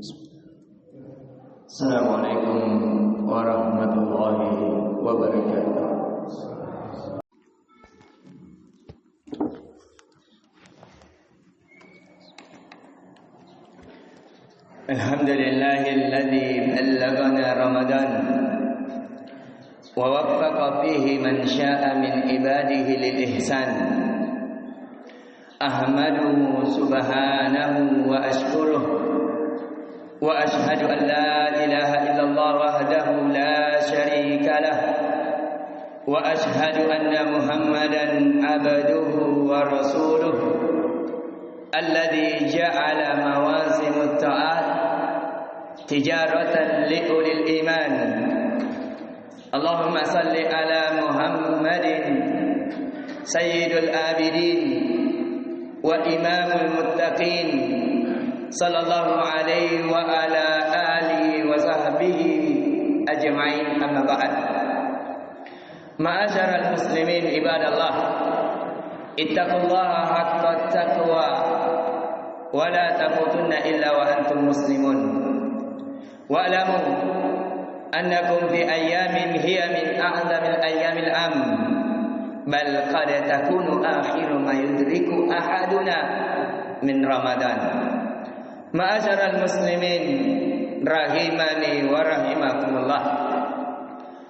Assalamualaikum warahmatullahi wabarakatuh. Alhamdulillahilladzi ballagana Ramadan wa waffaqa fihi man syaa'a min ibadihi lil ihsan. Ahmaduhu subhanahu wa ashkuruh wa ashhadu an la ilaha illallah wahdahu la syarika lah wa ashhadu anna Muhammadan abduhu wa rasuluh alladzi ja'ala mawasimut ta'at tijaratan liulil iman. Allahumma salli ala Muhammadin sayyidul abidin wa imamul muttaqin sallallahu alaihi wa ala alihi wa sahbihi ajma'in, amma ba'd. Ma'asyaral muslimin ibadallah, ittaqullaha haqqa taqwa wa la tamutunna illa wa antum muslimun. Wa'lamu annakum fi ayyamin hiya min a'zamil ayyamil am, bal qad takunu akhiru ma yudriku ahaduna min Ramadan. Ma'asyaral muslimin rahimani wa rahimakumullah.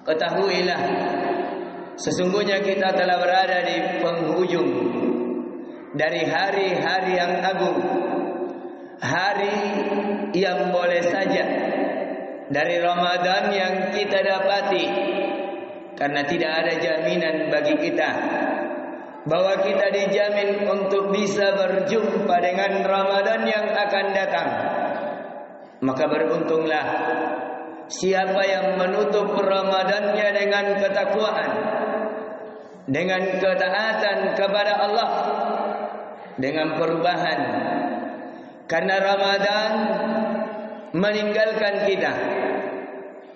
Ketahuilah, sesungguhnya kita telah berada di penghujung dari hari-hari yang agung, hari yang boleh saja dari Ramadan yang kita dapati, karena tidak ada jaminan bagi kita bahwa kita dijamin untuk bisa berjumpa dengan Ramadan yang akan datang. Maka beruntunglah siapa yang menutup Ramadannya dengan ketakwaan, dengan ketaatan kepada Allah, dengan perubahan. Karena Ramadan meninggalkan kita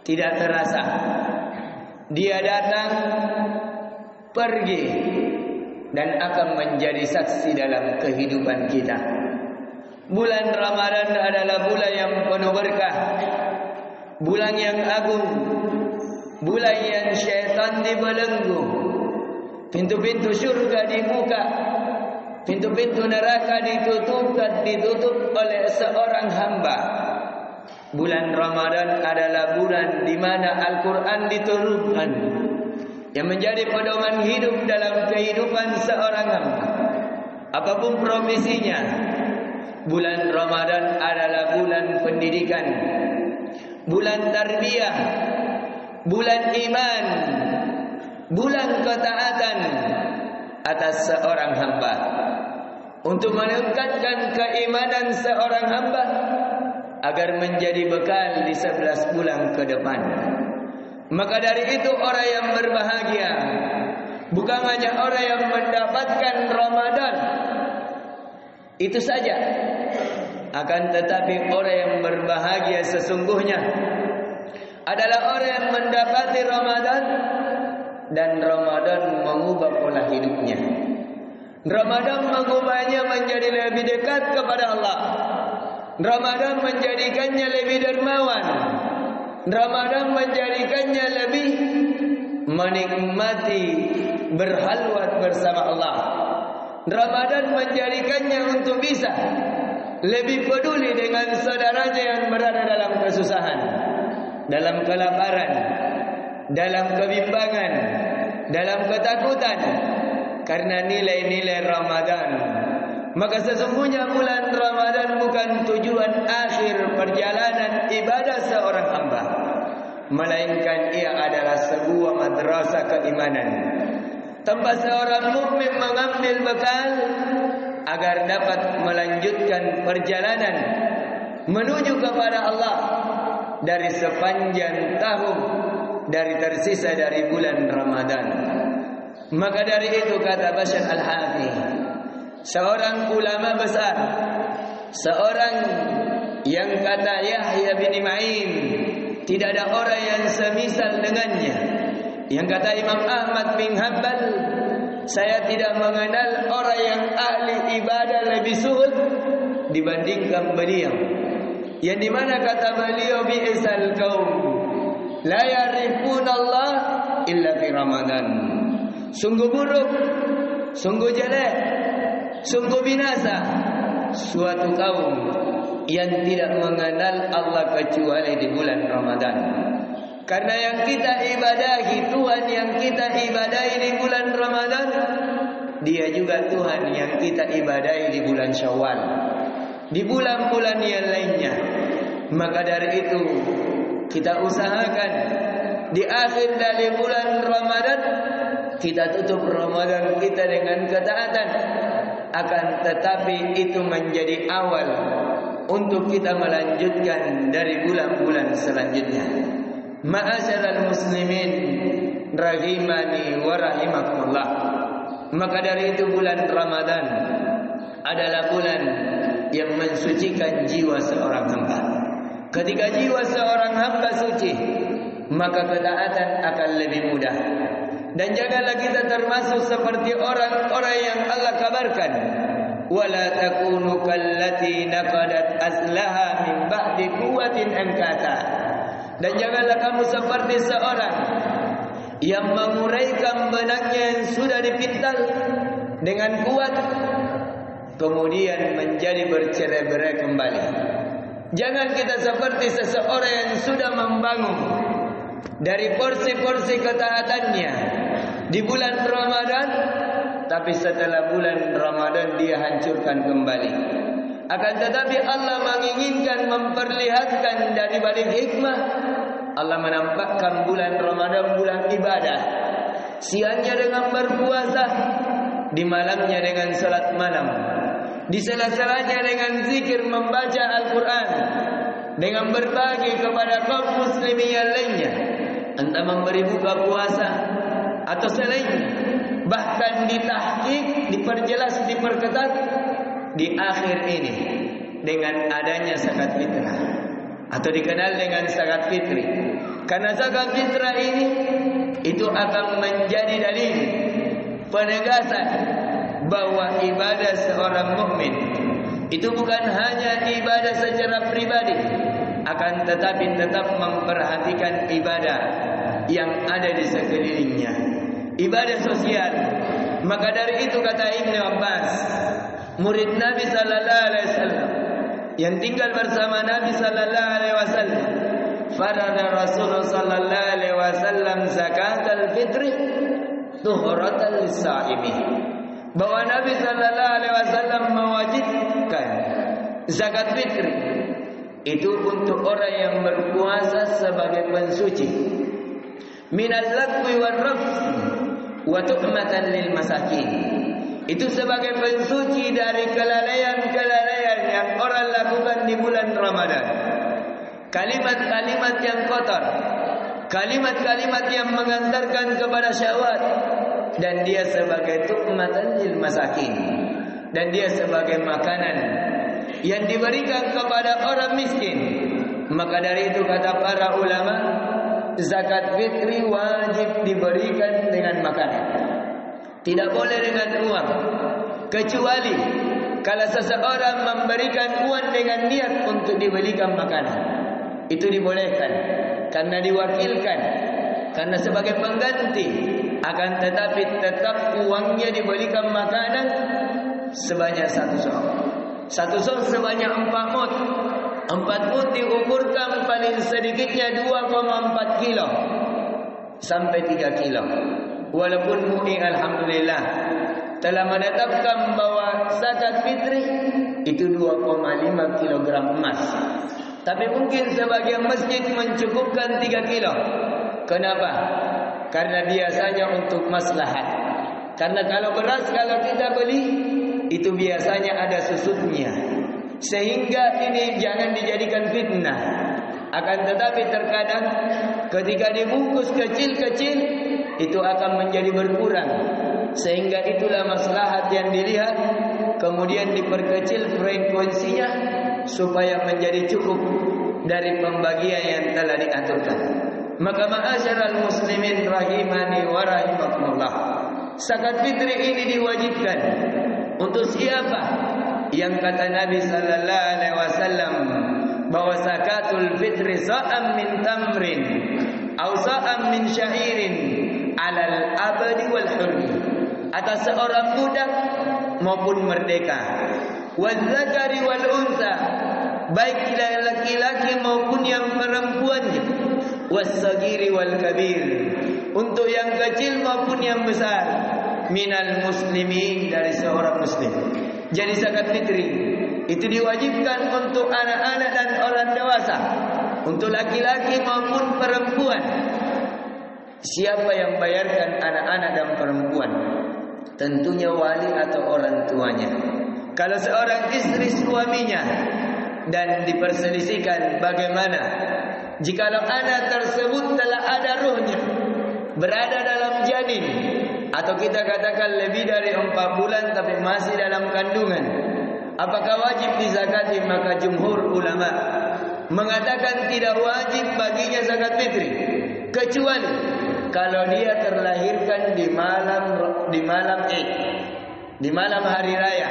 tidak terasa. Dia datang, pergi, dan akan menjadi saksi dalam kehidupan kita. Bulan Ramadan adalah bulan yang penuh berkah, bulan yang agung, bulan yang syaitan dibelenggu, pintu-pintu syurga dibuka, pintu-pintu neraka ditutup oleh seorang hamba. Bulan Ramadan adalah bulan di mana Al-Quran diturunkan, yang menjadi pedoman hidup dalam kehidupan seorang hamba, apapun profesinya. Bulan Ramadan adalah bulan pendidikan, bulan tarbiyah, bulan iman, bulan ketaatan atas seorang hamba, untuk meningkatkan keimanan seorang hamba agar menjadi bekal di 11 bulan ke depan. Maka dari itu orang yang berbahagia bukan hanya orang yang mendapatkan Ramadan itu saja, akan tetapi orang yang berbahagia sesungguhnya adalah orang yang mendapati Ramadan dan Ramadan mengubah pola hidupnya. Ramadan mengubahnya menjadi lebih dekat kepada Allah. Ramadan menjadikannya lebih dermawan. Ramadan menjadikannya lebih menikmati berhalwat bersama Allah. Ramadan menjadikannya untuk bisa lebih peduli dengan saudaranya yang berada dalam kesusahan, dalam kelaparan, dalam kebimbangan, dalam ketakutan, karena nilai-nilai Ramadan. Maka sesungguhnya bulan Ramadan bukan tujuan akhir perjalanan ibadah seorang hamba, melainkan ia adalah sebuah madrasah keimanan, tempat seorang mukmin mengambil bekal agar dapat melanjutkan perjalanan menuju kepada Allah dari sepanjang tahun, dari tersisa dari bulan Ramadan. Maka dari itu kata Bashar Al-Hafiz, seorang ulama besar, seorang yang kata Yahya bin Ma'in, tidak ada orang yang semisal dengannya. Yang kata Imam Ahmad bin Hanbal, saya tidak mengenal orang yang ahli ibadah lebih zuhud dibandingkan beliau. yang dimana kata beliau bi'sal qaum la yarifuna Allah illa fi Ramadan. Sungguh buruk, sungguh jelek, sungguh binasa suatu kaum yang tidak mengenal Allah kecuali di bulan Ramadan. Karena yang kita ibadahi, Tuhan yang kita ibadahi di bulan Ramadan, Dia juga Tuhan yang kita ibadahi di bulan Syawal, di bulan-bulan yang lainnya. Maka dari itu kita usahakan di akhir dari bulan Ramadan kita tutup Ramadan kita dengan ketaatan. Akan tetapi itu menjadi awal untuk kita melanjutkan dari bulan-bulan selanjutnya. Ma'asyiral muslimin rahimani wa rahimakumullah. Maka dari itu bulan Ramadan adalah bulan yang mensucikan jiwa seorang hamba. Ketika jiwa seorang hamba suci, maka ketaatan akan lebih mudah. Dan janganlah kita termasuk seperti orang-orang yang Allah kabarkan, wala takunu kallati naqadat azlaha min ba'di quwwatin ankata. Dan janganlah kamu seperti seorang yang menguraikan benangnya yang sudah dipintal dengan kuat, kemudian menjadi bercerai-berai kembali. Jangan kita seperti seseorang yang sudah membangun dari porsi-porsi ketaatannya di bulan Ramadan, tapi setelah bulan Ramadan dia hancurkan kembali. Akan tetapi Allah menginginkan memperlihatkan dari balik hikmah, Allah menampakkan bulan Ramadan bulan ibadah. Siangnya dengan berpuasa, di malamnya dengan salat malam, di sela-selanya dengan zikir membaca Al-Quran, dengan berbagi kepada kaum muslimin yang lainnya, entah memberi buka puasa atau selainnya. Bahkan ditahqiq, diperjelas, diperketat di akhir ini dengan adanya zakat fitrah atau dikenal dengan zakat fitri. Karena zakat fitrah ini itu akan menjadi dalil penegasan bahwa ibadah seorang mukmin itu bukan hanya ibadah secara pribadi, akan tetapi tetap memperhatikan ibadah yang ada di sekelilingnya, ibadah sosial. Maka dari itu kata Ibnu Abbas, murid Nabi sallallahu alaihi wasallam yang tinggal bersama Nabi sallallahu alaihi wasallam, farada Rasulullah sallallahu alaihi wasallam zakatul fitri tuhratan lis-shaimi. Bahwa Nabi sallallahu alaihi wasallam mewajibkan zakat fitri itu untuk orang yang berpuasa sebagai pensuci minal lagwi war rafs wa tu'matan lil masakin. Itu sebagai pensuci dari kelalaian-kelalaian yang orang lakukan di bulan Ramadan. Kalimat-kalimat yang kotor, kalimat-kalimat yang mengantarkan kepada syahwat, dan dia sebagai tu'matan lil masakin, dan dia sebagai makanan yang diberikan kepada orang miskin. Maka dari itu kata para ulama, zakat fitri wajib diberikan dengan makanan, tidak boleh dengan uang, kecuali kalau seseorang memberikan uang dengan niat untuk dibelikan makanan, itu dibolehkan karena diwakilkan, karena sebagai pengganti. Akan tetapi tetap uangnya diberikan makanan sebanyak satu sok. Satu sok sebanyak 4 mud. 4 mud diukurkan paling sedikitnya 2,4 kilo sampai 3 kilo. Walaupun MUI alhamdulillah telah menetapkan bahwa zakat fitri itu 2,5 kilogram emas. Tapi mungkin sebagian masjid mencukupkan 3 kilo. Kenapa? Karena biasanya untuk maslahat. Karena kalau beras kalau kita beli itu biasanya ada susutnya, sehingga ini jangan dijadikan fitnah. Akan tetapi terkadang ketika dibungkus kecil-kecil itu akan menjadi berkurang, sehingga itulah maslahat yang dilihat. Kemudian diperkecil frekuensinya supaya menjadi cukup dari pembagian yang telah diaturkan. Maka ma'asyiral muslimin rahimani wa rahimakumullah, zakat fitri ini diwajibkan untuk siapa? Yang kata Nabi sallallahu alaihi wasallam, bahwa zakatul fitri sa'am min tamrin aw sa'am min syairin 'alal abdi wal hurri, atas seorang budak maupun merdeka, wal zakari wal unsa, baik laki-laki maupun yang perempuannya, was sagiri wal kabir, untuk yang kecil maupun yang besar, minal muslimin, dari seorang muslim. Jadi zakat fitri itu diwajibkan untuk anak-anak dan orang dewasa, untuk laki-laki maupun perempuan. Siapa yang bayarkan anak-anak dan perempuan? Tentunya wali atau orang tuanya. Kalau seorang istri suaminya, dan diperselisihkan bagaimana jikalau anak tersebut telah ada ruhnya, berada dalam janin, atau kita katakan lebih dari 4 bulan tapi masih dalam kandungan, apakah wajib dizakati? Maka jumhur ulama mengatakan tidak wajib baginya zakat fitri, kecuali kalau dia terlahirkan di malam Id, di malam hari raya,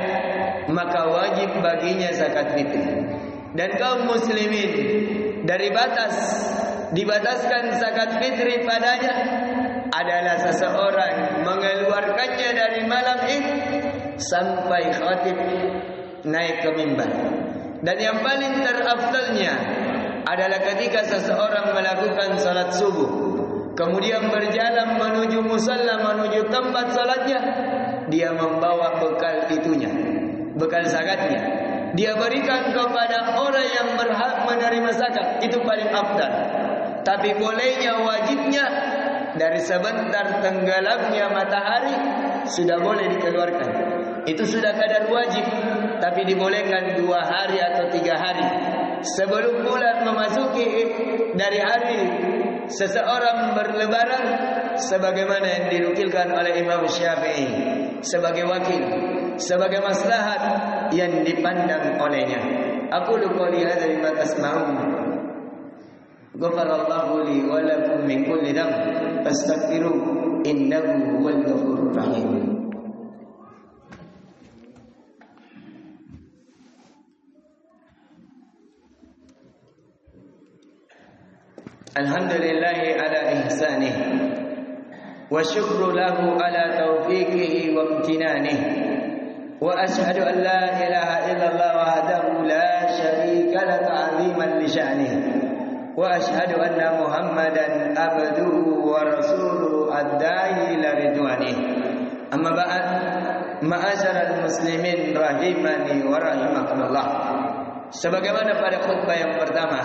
maka wajib baginya zakat fitri. Dan kaum muslimin dibataskan zakat fitri padanya adalah seseorang mengeluarkannya dari malam Id sampai khatib naik ke mimbar. Dan yang paling terafdalnya adalah ketika seseorang melakukan salat subuh, kemudian berjalan menuju musalla, menuju tempat salatnya, dia membawa bekal itunya, bekal zakatnya, dia berikan kepada orang yang berhak menerima zakat. Itu paling afdal. Tapi bolehnya, wajibnya, dari sebentar tenggelamnya matahari sudah boleh dikeluarkan. Itu sudah kadar wajib, tapi dibolehkan 2 hari atau 3 hari sebelum bulan memasuki dari hari seseorang berlebaran, sebagaimana yang dinukilkan oleh Imam Syafi'i sebagai wakil, sebagai maslahat yang dipandang olehnya. Aku qouli hadza lima tasma'un. Ghafarallahu li wa lakum min kulli dhanb fastaghfiruhu innahu huwal ghafurur rahim. Alhamdulillahi ala ihsanih wa syukru lahu ala taufiqihi wa imtinanih, wa ashhadu an la ilaha illallah wahdahu la syarika la ta'ziman li sya'nih, wa ashhadu anna Muhammadan abduhu wa rasuluhu ad-da'i ila ridwanih. Amma ba'd, ma'asyaral muslimin rahimani wa rahimakumullah. Sebagaimana pada khutbah yang pertama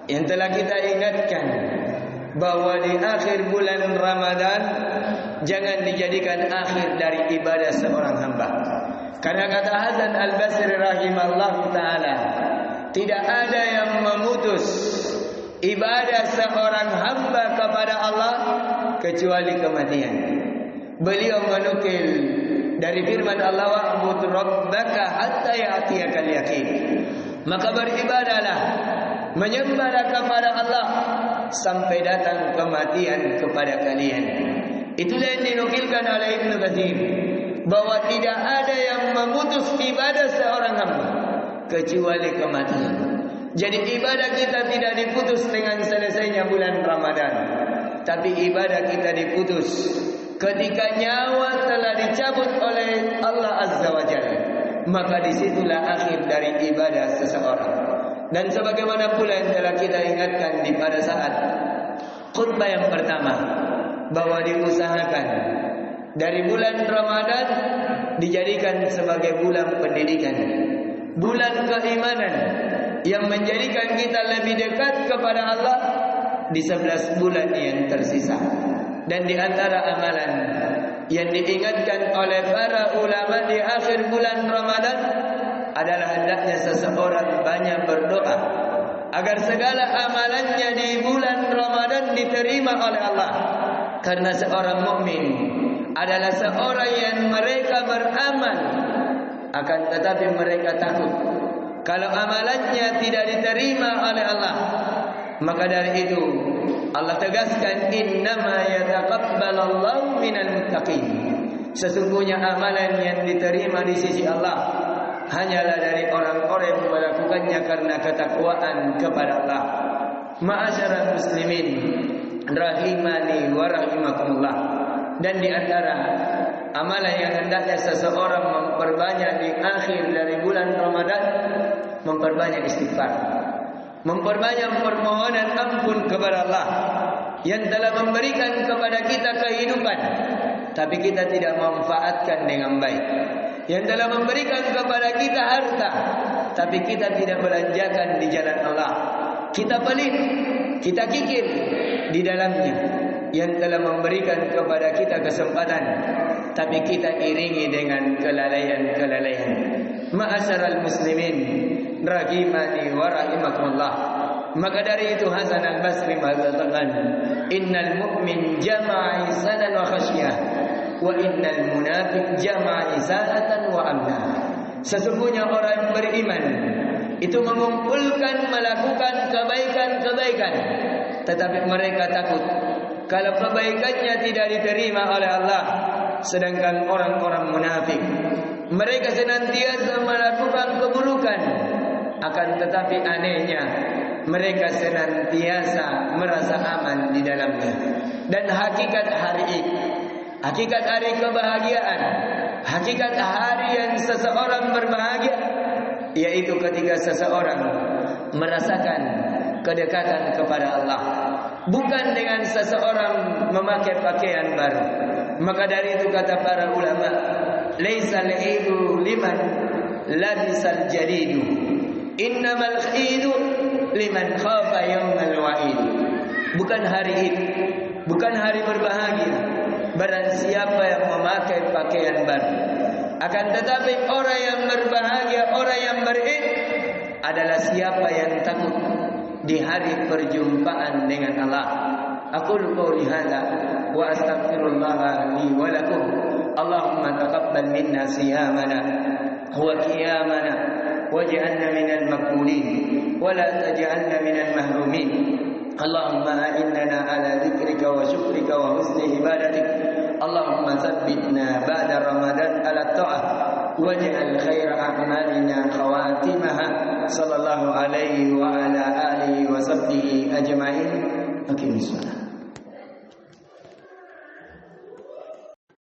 yang telah kita ingatkan, bahwa di akhir bulan Ramadan jangan dijadikan akhir dari ibadah seorang hamba. Karena kata Hasan Al-Basri rahimahullah ta'ala, tidak ada yang memutus ibadah seorang hamba kepada Allah kecuali kematian. Beliau menukil dari firman Allah, wa'bud rabbaka hatta ya'tiyakal yaqin. Maka beribadahlah, menyembahlah kepada Allah sampai datang kematian kepada kalian. Itulah yang dinukilkan oleh Ibnu Katsir, bahwa tidak ada yang memutus ibadah seorang hamba kecuali kematian. Jadi ibadah kita tidak diputus dengan selesainya bulan Ramadan, tapi ibadah kita diputus ketika nyawa telah dicabut oleh Allah Azza wa Jalla. Maka disitulah akhir dari ibadah seseorang. Dan sebagaimana pula yang telah kita ingatkan di pada saat khutbah yang pertama, bahwa diusahakan dari bulan Ramadan dijadikan sebagai bulan pendidikan, bulan keimanan yang menjadikan kita lebih dekat kepada Allah di 11 bulan yang tersisa. Dan di antara amalan yang diingatkan oleh para ulama di akhir bulan Ramadan adalah hendaknya seseorang banyak berdoa agar segala amalannya di bulan Ramadan diterima oleh Allah. Karena seorang mukmin adalah seorang yang mereka beramal, akan tetapi mereka takut kalau amalannya tidak diterima oleh Allah. Maka dari itu Allah tegaskan, innama yataqabbalallahu minal muttaqin. Sesungguhnya amalan yang diterima di sisi Allah hanyalah dari orang-orang yang melakukannya karena ketakwaan kepada Allah. Ma'asyiral muslimin rahimani wa rahimakumullah. Dan di antara amalan yang hendaknya seseorang memperbanyak di akhir dari bulan Ramadan, memperbanyak istighfar, memperbanyak permohonan ampun kepada Allah yang telah memberikan kepada kita kehidupan, tapi kita tidak memanfaatkan dengan baik. Yang telah memberikan kepada kita harta, tapi kita tidak belanjakan di jalan Allah. Kita pelit, kita kikir di dalamnya. Yang telah memberikan kepada kita kesempatan, tapi kita iringi dengan kelalaian-kelalaian. Ma'asyiral muslimin rahimani wa rahimakumullah. Maka dari itu Hasan al-Basri mengatakan, innal mu'min jama'a ihsanan wa khasyah, wa innal munafiq jama'a isa'atan wa amna. Sesungguhnya orang yang beriman itu mengumpulkan melakukan kebaikan-kebaikan, tetapi mereka takut kalau kebaikannya tidak diterima oleh Allah. Sedangkan orang-orang munafik, mereka senantiasa melakukan keburukan, akan tetapi anehnya mereka senantiasa merasa aman di dalamnya. Dan hakikat hari kebahagiaan, hakikat hari yang seseorang berbahagia, yaitu ketika seseorang merasakan kedekatan kepada Allah, bukan dengan seseorang memakai pakaian baru. Maka dari itu kata para ulama, laisal idu liman labisal jadidu, innamal khidu liman khafa yawmal wa'id. Bukan hari Id, bukan hari berbahagia barang siapa yang memakai pakaian baru. Akan tetapi orang yang berbahagia, orang yang berid adalah siapa yang takut di hari perjumpaan dengan Allah. Aqulu qouli hadza wa astaghfirullah li wa lakum. Allahumma taqabbal minna siyamana wa qiyamana waj'alna minal maqbulin wa la taj'alna minal mahrumin. Allahumma a'innana ala dzikrika wa syukrika wa husni ibadatik. Allahumma tsabbitna ba'da Ramadan ala ta'ah waj'al khaira a'malina khawatimaha. Sallallahu alaihi wa ala alihi wa sahbihi ajma'in. Aqimis salat.